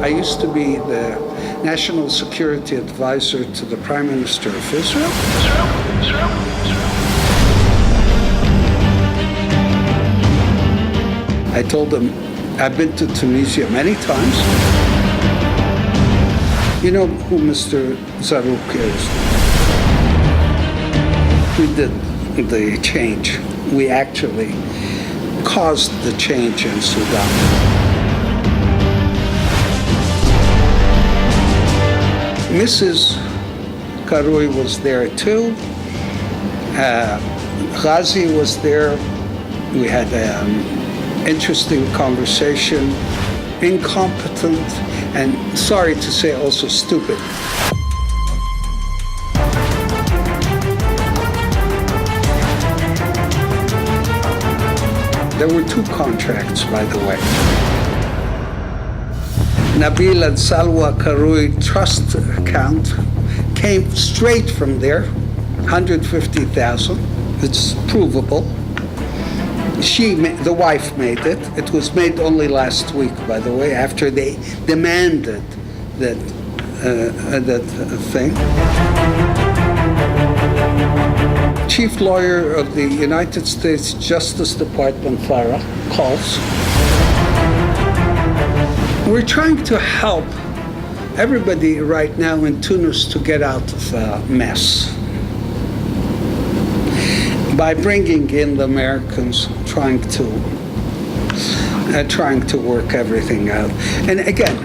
I used to be the National Security Advisor to the Prime Minister of Israel. I told him, I've been to Tunisia many times. You know who Mr. Zarouk is? We did the change. We actually caused the change in Sudan. Mrs. Qarui was there too. Ghazi was there. We had an interesting conversation. Incompetent and, sorry to say, also stupid. There were two contracts, by the way. Nabeel and Salwa Qarui trust account came straight from there, 150,000. It's provable. The wife made it. It was made only last week, by the way, after they demanded that thing. Chief lawyer of the United States Justice Department, Farah, calls. We're trying to help everybody right now in Tunis to get out of a mess by bringing in the Americans, trying to work everything out. And again,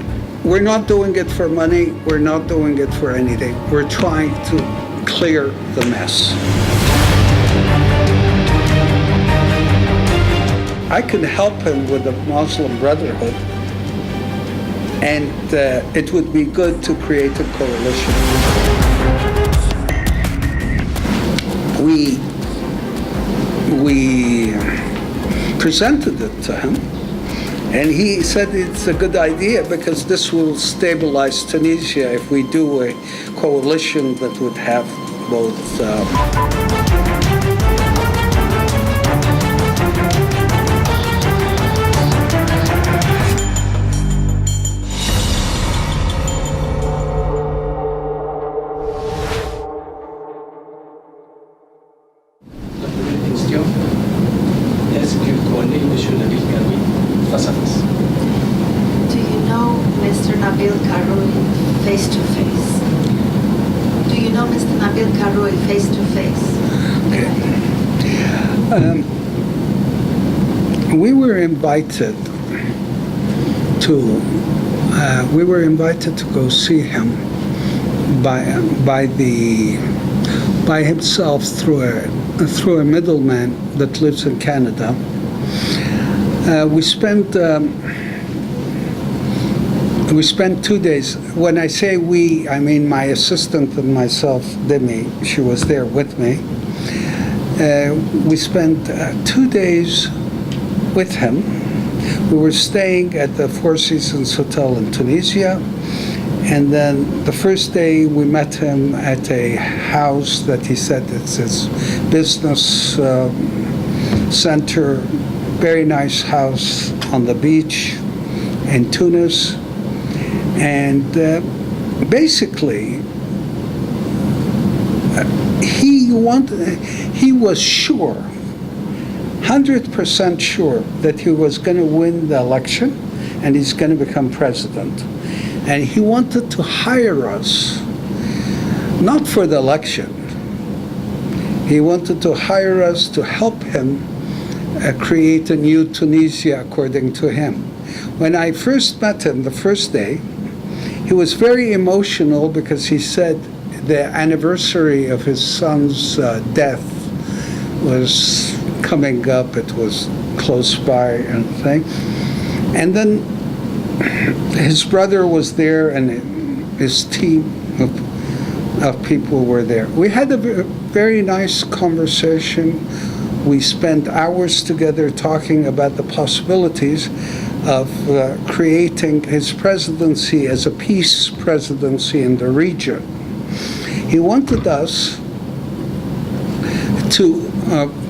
we're not doing it for money. We're not doing it for anything. We're trying to clear the mess. I can help him with the Muslim Brotherhood, and it would be good to create a coalition. We presented it to him, and he said it's a good idea because this will stabilize Tunisia if we do a coalition that would have both we were invited to go see him by himself through a middleman that lives in Canada. We spent 2 days. When I say we, I mean my assistant and myself, Demi. She was there with me. We spent 2 days with him. We were staying at the Four Seasons Hotel in Tunisia, and then the first day we met him at a house that he said it's his business center, very nice house on the beach in Tunis, and basically he was sure, 100% sure that he was going to win the election and he's going to become president. And he wanted to hire us, not for the election. He wanted to hire us to help him create a new Tunisia, according to him. When I first met him the first day, he was very emotional because he said the anniversary of his son's death was coming up. It was close by and thing. And then his brother was there and his team of people were there. We had a very nice conversation. We spent hours together talking about the possibilities of creating his presidency as a peace presidency in the region. He wanted us to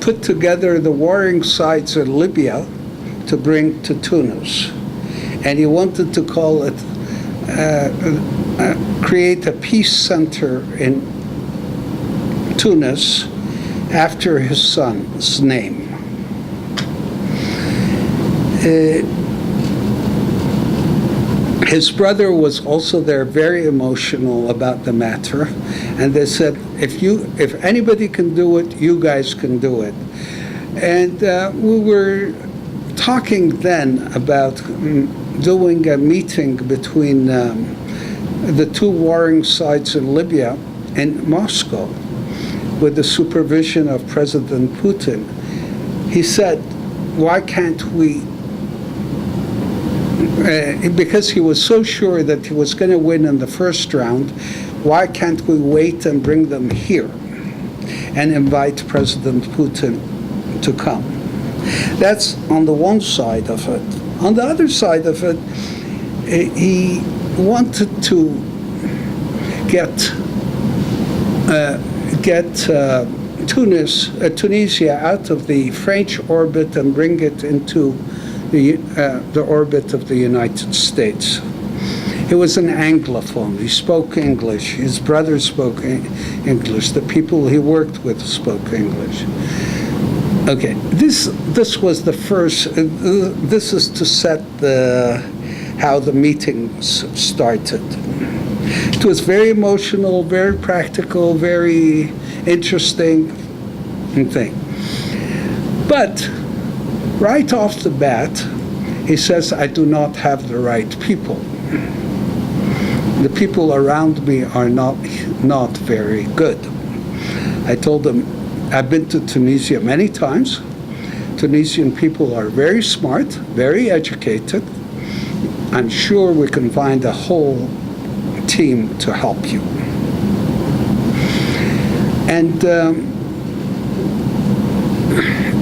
put together the warring sides in Libya to bring to Tunis. And he wanted to call it create a peace center in Tunis after his son's name. His brother was also there, very emotional about the matter, and they said, if anybody can do it, you guys can do it. And we were talking then about doing a meeting between the two warring sides in Libya and Moscow with the supervision of President Putin. He said, why can't we, because he was so sure that he was going to win in the first round, why can't we wait and bring them here and invite President Putin to come? That's on the one side of it. On the other side of it, he wanted to get Tunisia out of the French orbit and bring it into the orbit of the United States. He was an Anglophone. He spoke English. His brother spoke English. The people he worked with spoke English. Okay, this was the first. This is to set how the meetings started. It was very emotional, very practical, very interesting thing. But right off the bat, he says, I do not have the right people. The people around me are not very good. I told him, I've been to Tunisia many times. Tunisian people are very smart, very educated. I'm sure we can find a whole team to help you. And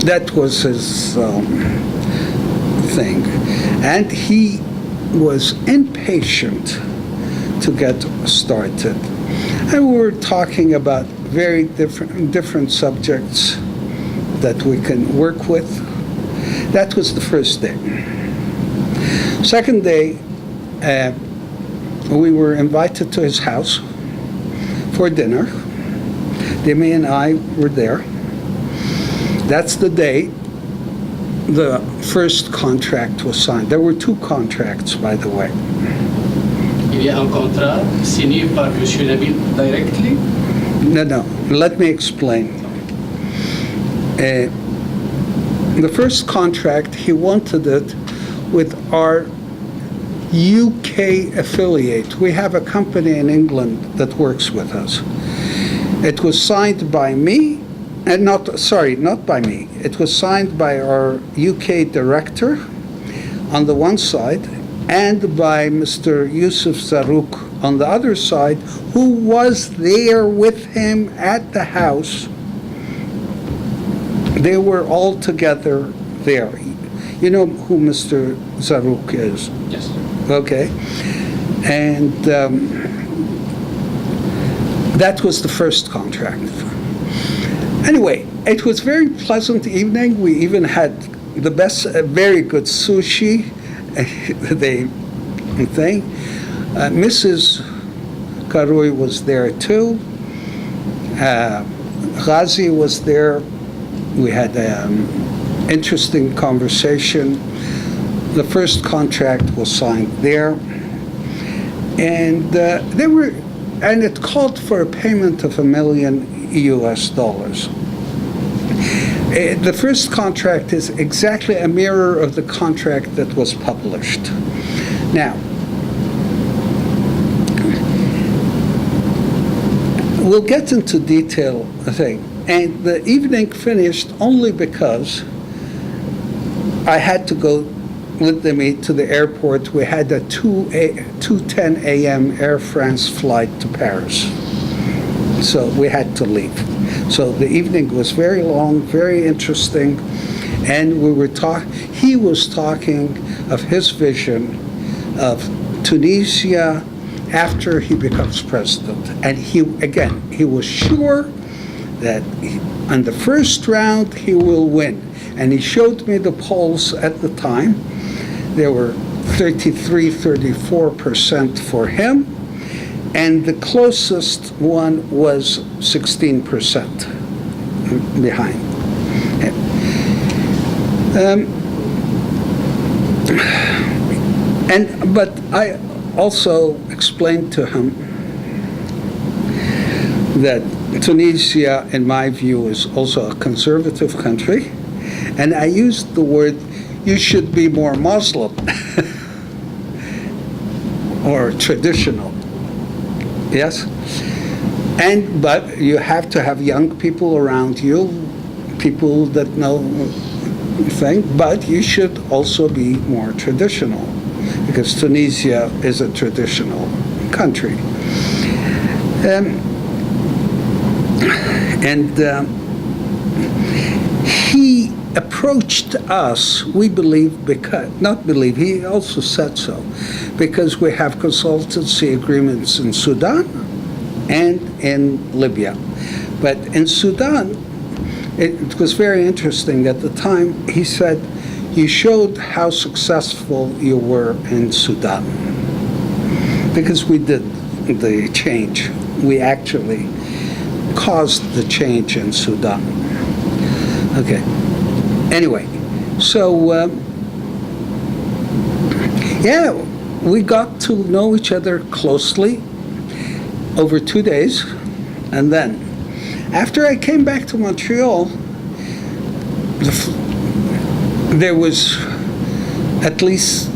that was his thing. And he was impatient to get started. And we were talking about very different subjects that we can work with. That was the first day. Second day, we were invited to his house for dinner. Demi and I were there. That's the day the first contract was signed. There were two contracts, by the way. Il y a un contrat signé par Monsieur Nabeel directly? No. Let me explain. The first contract, he wanted it with our UK affiliate. We have a company in England that works with us. It was signed by me, and not by me. It was signed by our UK director on the one side, and by Mr. Yusuf Zarrouk on the other side, who was there with him at the house. They were all together there. You know who Mr. Zarrouk is? Yes. Okay. And that was the first contract. Anyway, it was a very pleasant evening. We even had the best, very good sushi. Mrs. Qarui was there too. Ghazi was there. We had an interesting conversation. The first contract was signed there, and it called for a payment of $1 million. The first contract is exactly a mirror of the contract that was published. Now, we'll get into detail, I think. And the evening finished only because I had to go with them to the airport. We had a 2:10 a.m. Air France flight to Paris. So we had to leave. So the evening was very long, very interesting, and he was talking of his vision of Tunisia after he becomes president. And he was sure that on the first round he will win. And he showed me the polls at the time. There were 34% for him, and the closest one was 16% behind. But I also explained to him that Tunisia, in my view, is also a conservative country, and I used the word, you should be more Muslim or traditional, yes? But you have to have young people around you, people that know things, but you should also be more traditional, because Tunisia is a traditional country. He approached us, we believe, he also said so, because we have consultancy agreements in Sudan and in Libya. But in Sudan, it was very interesting. At the time, he said, you showed how successful you were in Sudan, because we did the change. We actually caused the change in Sudan. Okay. Anyway, so we got to know each other closely over 2 days, and then after I came back to Montreal, there was at least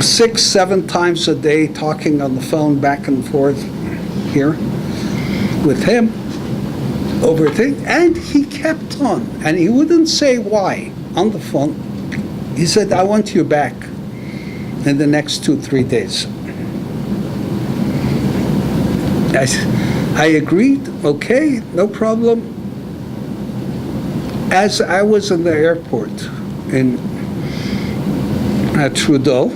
6-7 times a day talking on the phone back and forth here with him over things, and he kept on, and he wouldn't say why on the phone. He said, I want you back in the next 2-3 days. I agreed, okay, no problem. As I was in the airport in Trudeau,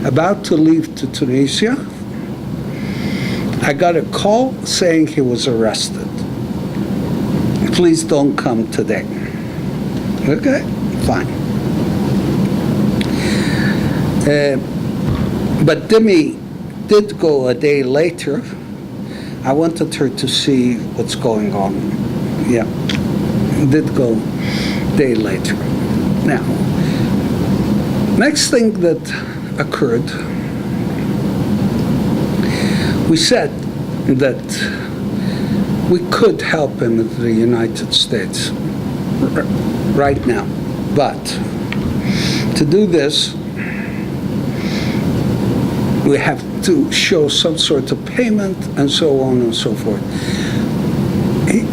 about to leave to Tunisia, I got a call saying he was arrested. Please don't come today. Okay, fine. But Demi did go a day later. I wanted her to see what's going on. Yeah, did go a day later. Now, next thing that occurred, we said that we could help him in the United States right now, but to do this, we have to show some sort of payment and so on and so forth.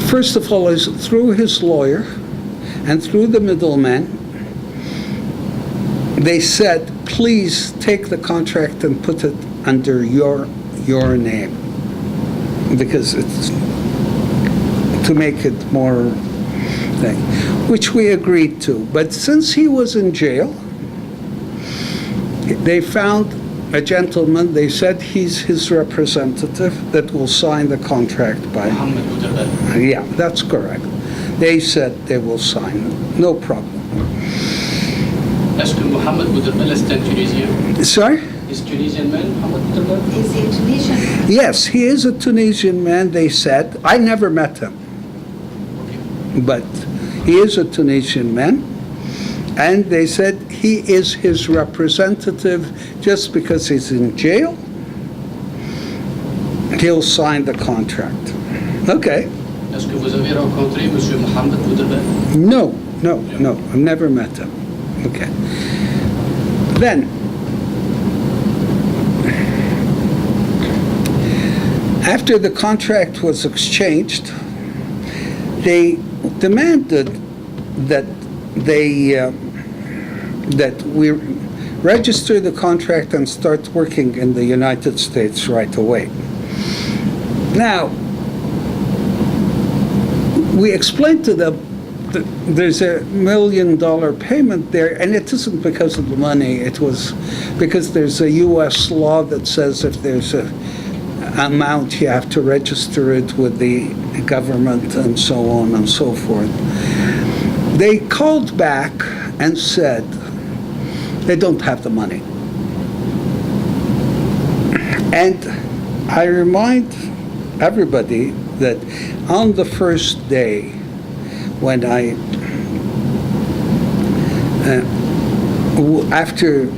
First of all, is through his lawyer and through the middleman, they said, please take the contract and put it under your name, because it's to make it more thing, which we agreed to. But since he was in jail, they found a gentleman, they said he's his representative that will sign the contract by... Yeah, that's correct. They said they will sign it, no problem. Est-ce que Mohamed Bouderbel est un Tunisien? Sorry? Is Tunisian man, Mohamed Bouderbel? Is he a Tunisian? Yes, he is a Tunisian man, they said. I never met him. But he is a Tunisian man. And they said he is his representative just because he's in jail. He'll sign the contract. Okay. Est-ce que vous avez rencontré M. Mohamed Bouderbel? No, I've never met him. Okay. Then, after the contract was exchanged, they demanded that that we register the contract and start working in the United States right away. Now, we explained to them that there's $1 million payment there, and it isn't because of the money. It was because there's a U.S. law that says if there's a amount, you have to register it with the government and so on and so forth. They called back and said, They don't have the money. And I remind everybody that on the first day when after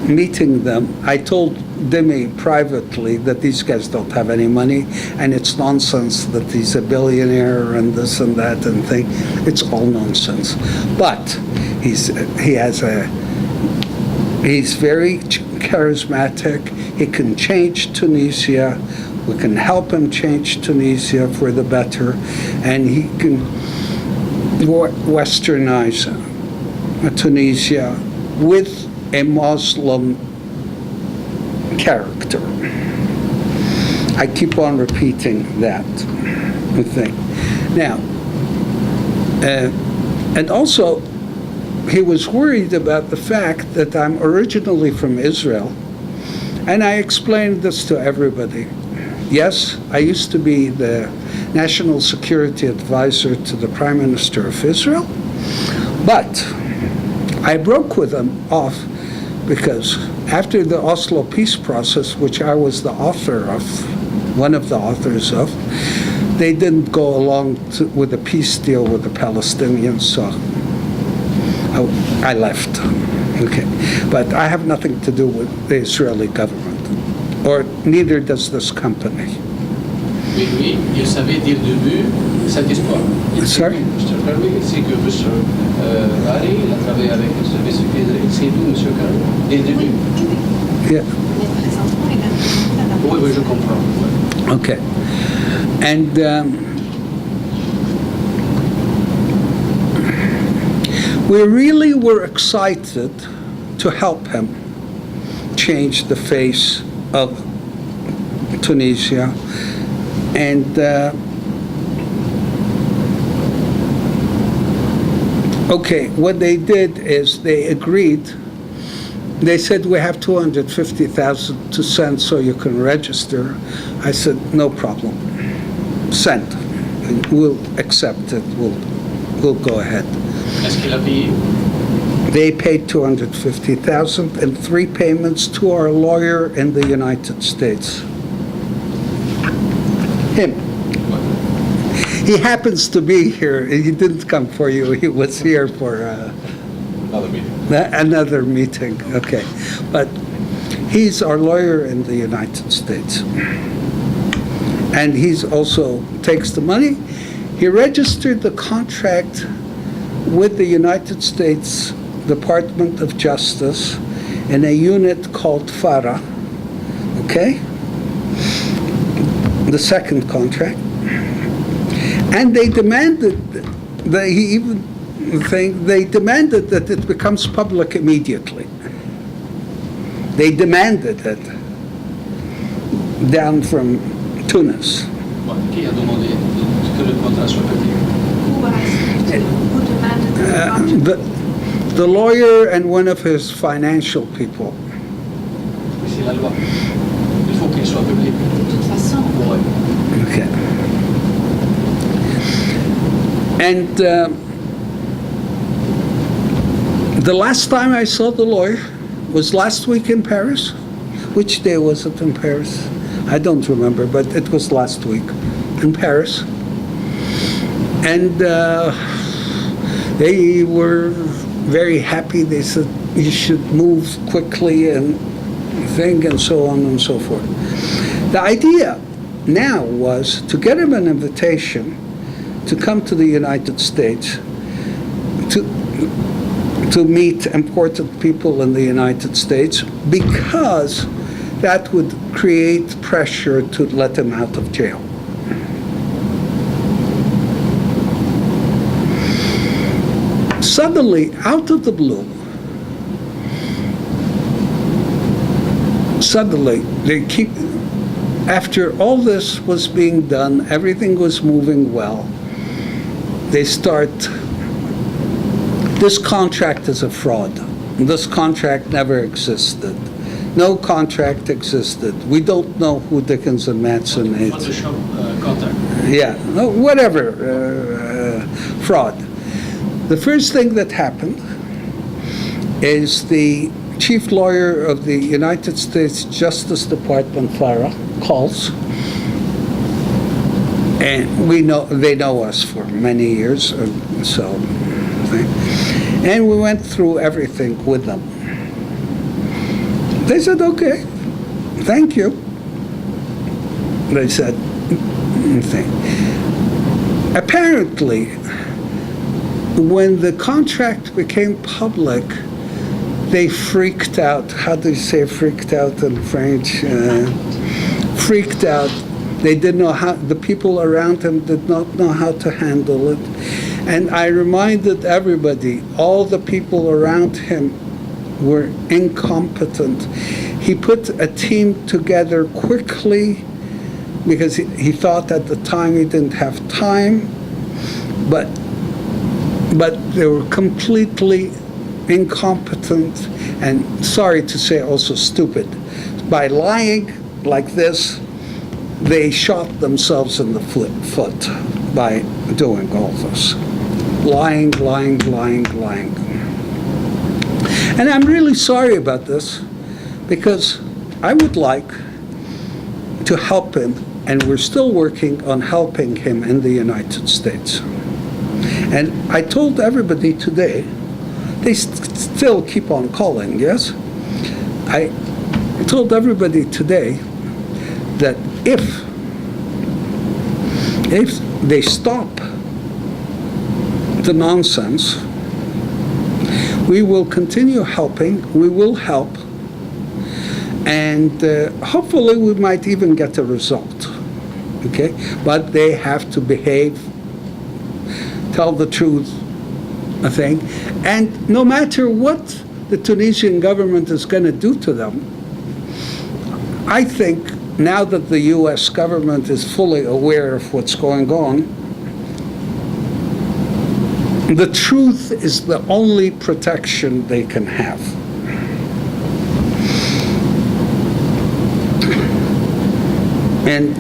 meeting them, I told Demi privately that these guys don't have any money, and it's nonsense that he's a billionaire and this and that and thing. It's all nonsense. But he's very charismatic. He can change Tunisia. We can help him change Tunisia for the better, and he can westernize Tunisia with a Muslim character. I keep on repeating that thing. Now, and also, he was worried about the fact that I'm originally from Israel, and I explained this to everybody. Yes, I used to be the National Security Advisor to the Prime Minister of Israel, but I broke with them off because after the Oslo peace process, which I was the author of, one of the authors of, they didn't go along with a peace deal with the Palestinians, so I left. Okay, but I have nothing to do with the Israeli government, or neither does this company. Oui, oui, il savait dès le début cet espoir. Sorry? Mr. Qarwi, c'est que Mr. Ari, il a travaillé avec le service secret, c'est tout, Mr. Qarwi, dès le début. Yeah. Oui, oui, je comprends. Okay. And we really were excited to help him change the face of Tunisia. And okay, what they did is they agreed. They said, we have 250,000 to send so you can register. I said, no problem. Send. We'll accept it. We'll go ahead. Est-ce qu'il a payé? They paid 250,000 and 3 payments to our lawyer in the United States. Him. He happens to be here. He didn't come for you. He was here for Another meeting. another meeting. Okay. But he's our lawyer in the United States. And he's also takes the money. He registered the contract with the United States Department of Justice in a unit called FARA. Okay? The second contract, and they demanded they demanded that it becomes public immediately. They demanded it down from Tunis. Qui a demandé que le contrat soit public? Who demanded the contract? The lawyer and one of his financial people. C'est la loi. Il faut qu'il soit public. De toute façon, Ouais. Okay. And the last time I saw the lawyer was last week in Paris. Which day was it in Paris? I don't remember, but it was last week in Paris. And they were very happy. They said, you should move quickly and thing and so on and so forth. The idea now was to get him an invitation to come to the United States to meet important people in the United States, because that would create pressure to let him out of jail. Suddenly, out of the blue, after all this was being done, everything was moving well, they start, this contract is a fraud. This contract never existed. No contract existed. We don't know who Dickens and Matson is. Photoshop contract. Yeah, whatever, fraud. The first thing that happened is the chief lawyer of the United States Justice Department, Farah, calls. And they know us for many years, so. And we went through everything with them. They said, okay, thank you. They said, apparently, when the contract became public, they freaked out. How do you say freaked out in French? Freaked out. They didn't know how, the people around him did not know how to handle it. And I reminded everybody, all the people around him were incompetent. He put a team together quickly because he thought at the time he didn't have time, but they were completely incompetent and, sorry to say, also stupid. By lying like this, they shot themselves in the foot by doing all this. Lying. And I'm really sorry about this because I would like to help him, and we're still working on helping him in the United States. And I told everybody today, they still keep on calling, yes? I told everybody today that if they stop the nonsense, we will continue helping, we will help, and hopefully we might even get a result, okay? But they have to behave, tell the truth, I think, and no matter what the Tunisian government is going to do to them, I think now that the U.S. government is fully aware of what's going on, the truth is the only protection they can have. And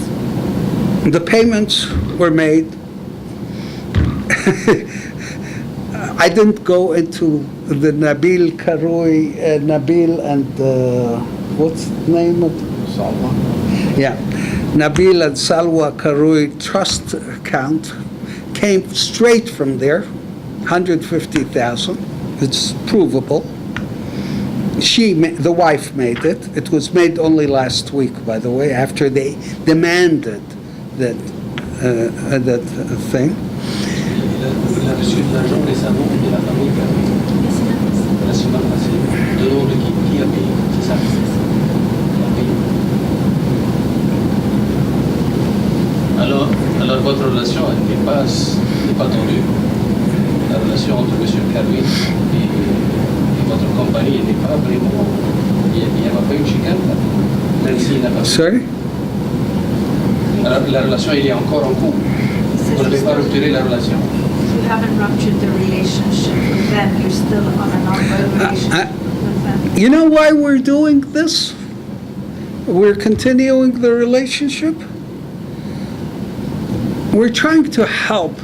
the payments were made. I didn't go into the Nabeel Karoui, Nabeel and what's the name of Salwa. Yeah, Nabeel and Salwa Karoui trust account came straight from there, 150,000. It's provable. The wife made it. It was made only last week, by the way, after they demanded that thing. Il a reçu de l'argent récemment de la famille Karoui. La semaine passée. De nom de qui a payé, c'est ça? Qui a payé. Alors votre relation n'est pas tendue. La relation entre M. Karoui et votre compagnie n'est pas vraiment. Il n'y a pas une chicane là. Même s'il n'a pas. Sorry? Alors la relation il est encore en cours. Vous n'avez pas rupturé la relation. You haven't ruptured the relationship with them. You're still on an ongoing relationship with them. You know why we're doing this? We're continuing the relationship. We're trying to help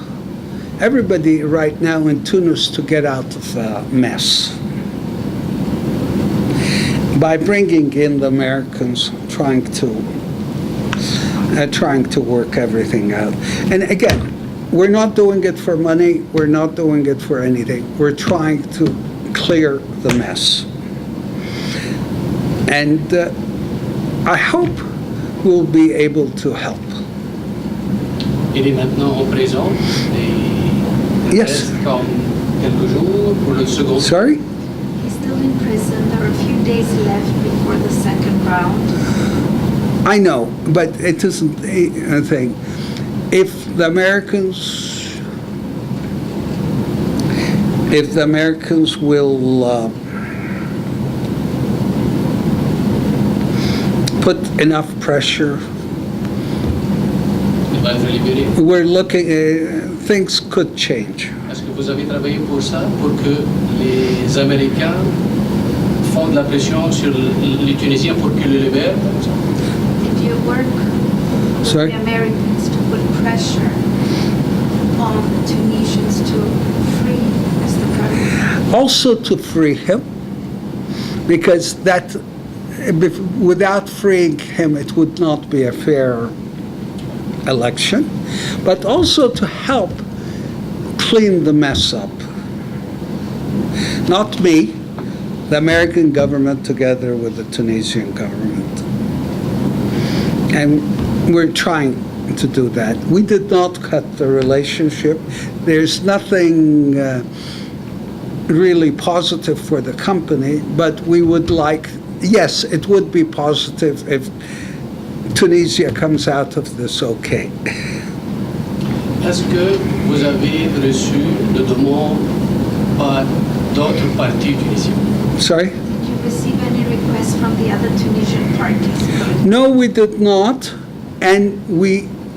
everybody right now in Tunis to get out of the mess by bringing in the Americans, trying to work everything out. And again, we're not doing it for money. We're not doing it for anything. We're trying to clear the mess. And I hope we'll be able to help. Il est maintenant en prison et il Yes. reste comme quelques jours pour le second. Sorry? He's still in prison. There are a few days left before the second round. I know, but it isn't a thing. If the Americans will put enough pressure, Il va être libéré. we're looking, things could change. Est-ce que vous avez travaillé pour ça, pour que les Américains font de la pression sur les Tunisiens pour qu'ils le libèrent, par exemple? Did you work with Sorry? the Americans to put pressure on the Tunisians to free Mr. Karoui? Also to free him, because without freeing him, it would not be a fair election, but also to help clean the mess up. Not me, the American government together with the Tunisian government. And we're trying to do that. We did not cut the relationship. There's nothing really positive for the company, but we would like, yes, it would be positive if Tunisia comes out of this okay. Est-ce que vous avez reçu de demandes par d'autres partis tunisiens? Sorry? Did you receive any requests from the other Tunisian parties? No, we did not. And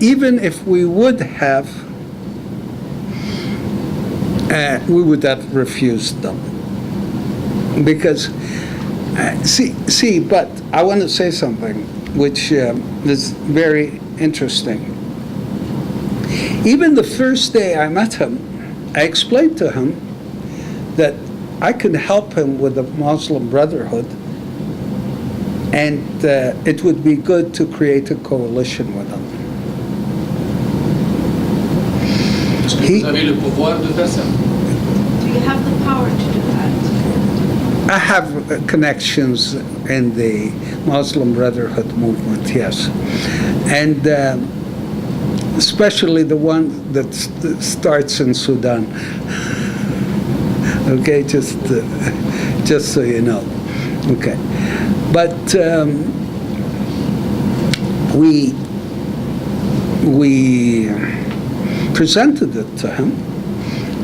even if we would have, we would have refused them. Because, but I want to say something which is very interesting. Even the first day I met him, I explained to him that I can help him with the Muslim Brotherhood, and it would be good to create a coalition with them. Est-ce que vous avez le pouvoir de faire ça? Do you have the power to do that? I have connections in the Muslim Brotherhood movement, yes. And especially the one that starts in Sudan. Okay, just so you know. Okay. But we presented it to him,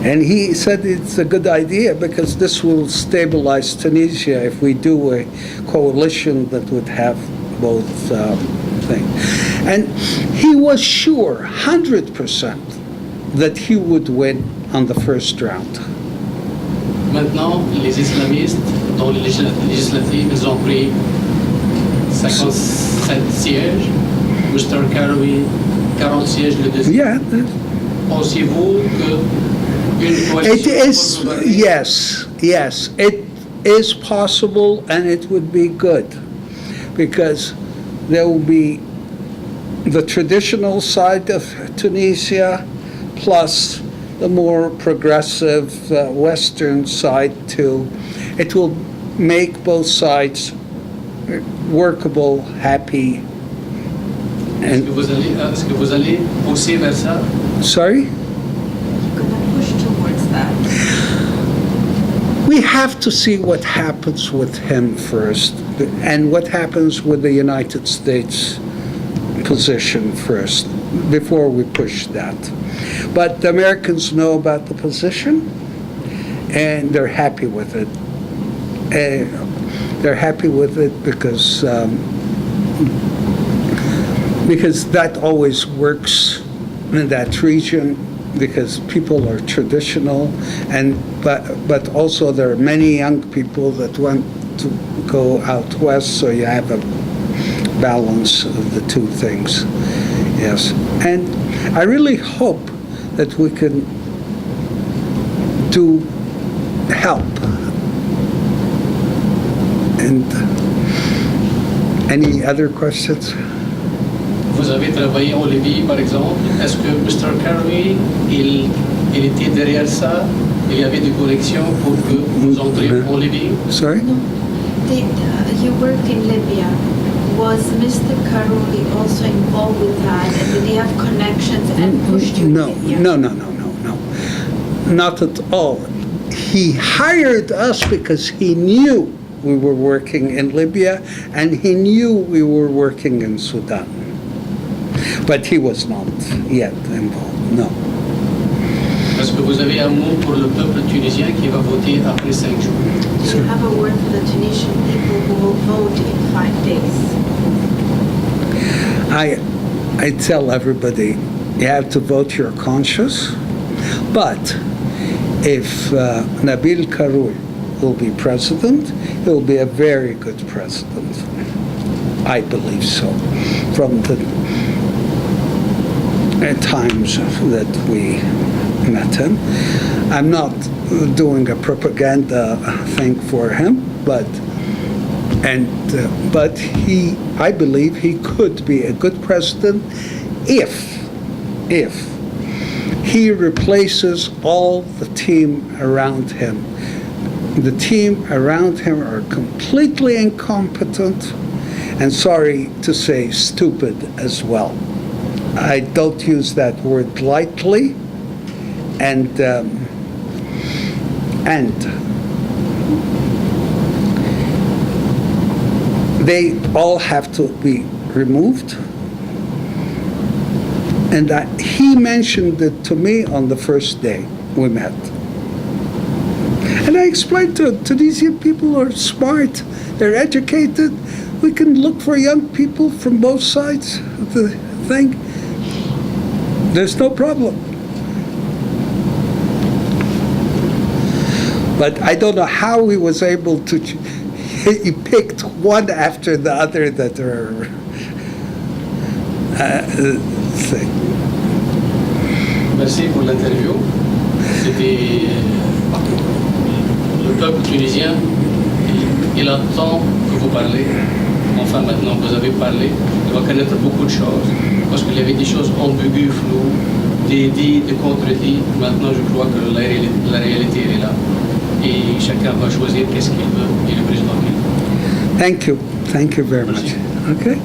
and he said it's a good idea because this will stabilize Tunisia if we do a coalition that would have both things. And he was sure, 100%, that he would win on the first round. Maintenant, les islamistes, dans les législatives, ils ont pris 57 sièges. Mr. القروي, 40 sièges le deuxième. Yeah. Pensez-vous qu'une It coalition is, yes, it is possible, and it would be good because there will be the traditional side of Tunisia plus the more progressive Western side too. It will make both sides workable, happy. Est-ce que vous allez pousser vers ça? Sorry? You're going to push towards that. We have to see what happens with him first, and what happens with the United States position first, before we push that. But the Americans know about the position, and they're happy with it. They're happy with it because that always works in that region, because people are traditional, but also there are many young people that want to go out west, so you have a balance of the two things. Yes, and I really hope that we can help. And any other questions? Vous avez travaillé en Libye, par exemple. Est-ce que Mr. القروي, il était derrière ça? Il y avait des corrections pour que vous entriez en Libye? Sorry? No. You worked in Libya. Was Mr. القروي also involved with that? And did he have connections and pushed you? No, in Libya? no. Not at all. He hired us because he knew we were working in Libya, and he knew we were working in Sudan. But he was not yet involved, no. Est-ce que vous avez un mot pour le peuple tunisien qui va voter après 5 jours? Do you have a word for the Tunisian people who will vote in 5 days? I tell everybody, you have to vote your conscience, but if Nabeel Karoui will be president, he will be a very good president. I believe so. From the times that we met him. I'm not doing a propaganda thing for him, but But I believe he could be a good president if he replaces all the team around him. The team around him are completely incompetent and, sorry to say, stupid as well. I don't use that word lightly. And they all have to be removed. And he mentioned it to me on the first day we met. And I explained to these young people who are smart, they're educated, we can look for young people from both sides of the thing. There's no problem. But I don't know how he was able to, he picked one after the other that are thing. Merci pour l'interview. C'était le peuple tunisien, il attend que vous parlez. Enfin, maintenant que vous avez parlé, il va connaître beaucoup de choses. Parce qu'il y avait des choses ambiguës, floues, des dits, des contre-dits. Maintenant, je crois que la réalité elle est là. Et chacun va choisir qu'est-ce qu'il veut et le président qu'il veut. Thank you very much. Okay.